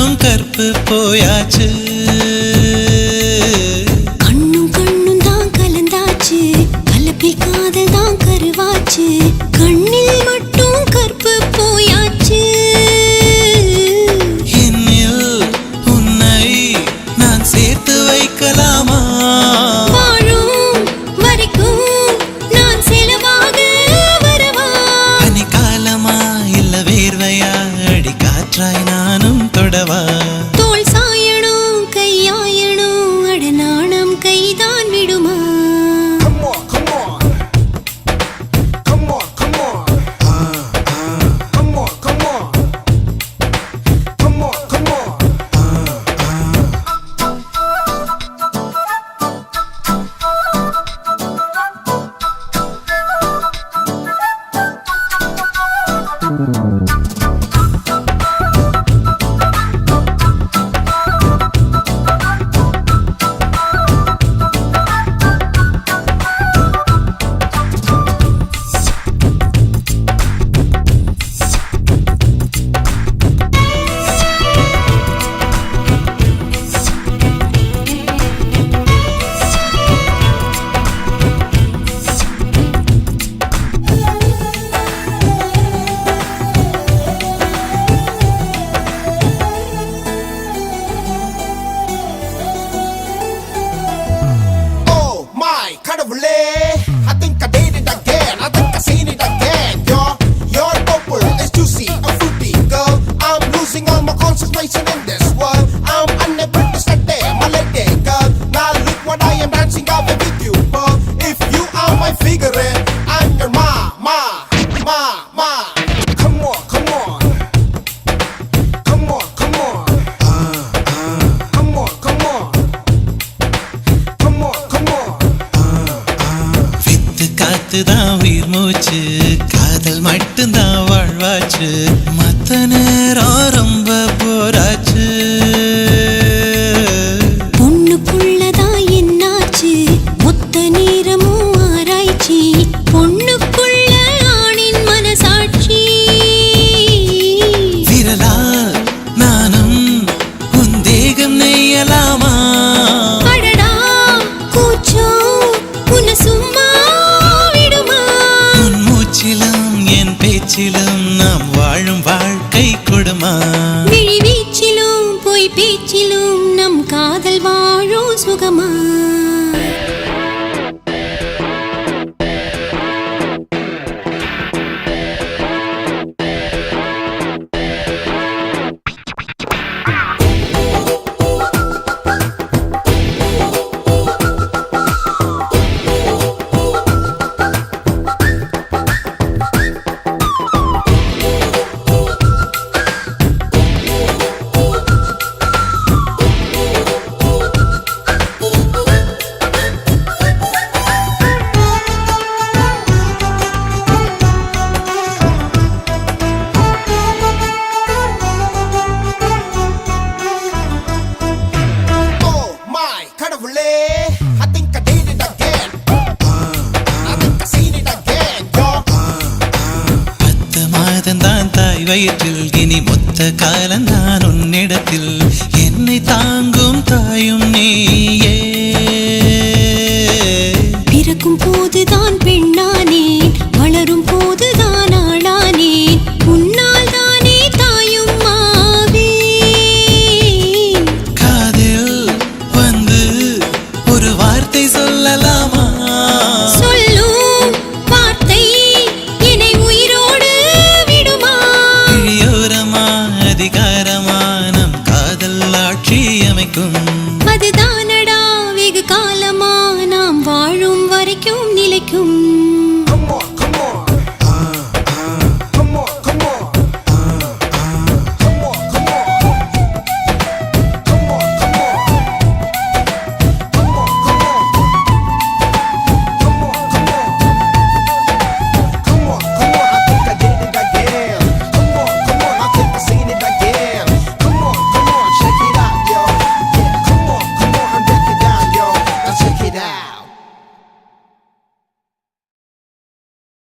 மட்டும் கற்பு போயாச்சு. கண்ணும் கண்ணும் தான் கலந்தாச்சு, கலப்பில் காதல் தான் கருவாச்சு. கண்ணில் மட்டும் கற்பு போயாச்சு. என்னில் உன்னை நான் சேர்த்து வைக்கலாமா? வாழும் வரைக்கும் நான் செலவாக வரவா? பனிக்காலமா இல்ல வேர்வையா, அடி காற்றாய் நானும் தொடவா? தோள் சாயணும் கையாயணும், அட நாணம் கைதான் விடுமா? I think I did it again. I think I seen it again. Your purple is juicy and fruity, girl. I'm losing all my concentration in this world. I'm unable to stay, my lady, girl. Now look what I am dancing out with you, girl. If you are my figure, I'm your ma. Come on, come on. Come on, come on. Come on, come on. Come on, come on. With காத்துதான் உயிர் மூச்சு, காதல் மட்டும்தான் வாழ்வாச்சு. மத்த நேரம் ரொம்ப போராச்சு. பொண்ணுக்குள்ளதா என்னாச்சு, மொத்த நேரமும் ஆராய்ச்சி. பொண்ணுக்குள்ள ஆணின் மனசாட்சி. விரலால் நானும் உன் தேகம் நெய்யலாமா? அடடா கூச்சம் உன்னை சும்மா விடுமா? உன் மூச்சிலும் என் பேச்சிலும் நாம் வாழும் வாழ்க்கை கொடுமா? விழி வீச்சிலும் பொய் பேச்சிலும் நம் காதல் வாழும் சுகமா? I think I did it again. I think I seen it again, yo. 10 மாதம்தான் தாய் வயிற்றில், இனி மொத்த காலம்தான் உன்னிடத்தில். என்னை தாங்கும் தாயும் நீயே. பிறக்கும் போதுதான் பெண்ணானேன், வளரும் போதுதான் ஆளானேன். உன்னால் தானே தாயும் மாவே. காதில் வந்து ஒரு வார்த்தை சொல்லலாமா? சொல்லும் வார்த்தை என்னை உயிரோடு விடுமா? இழியோரமா அதிகார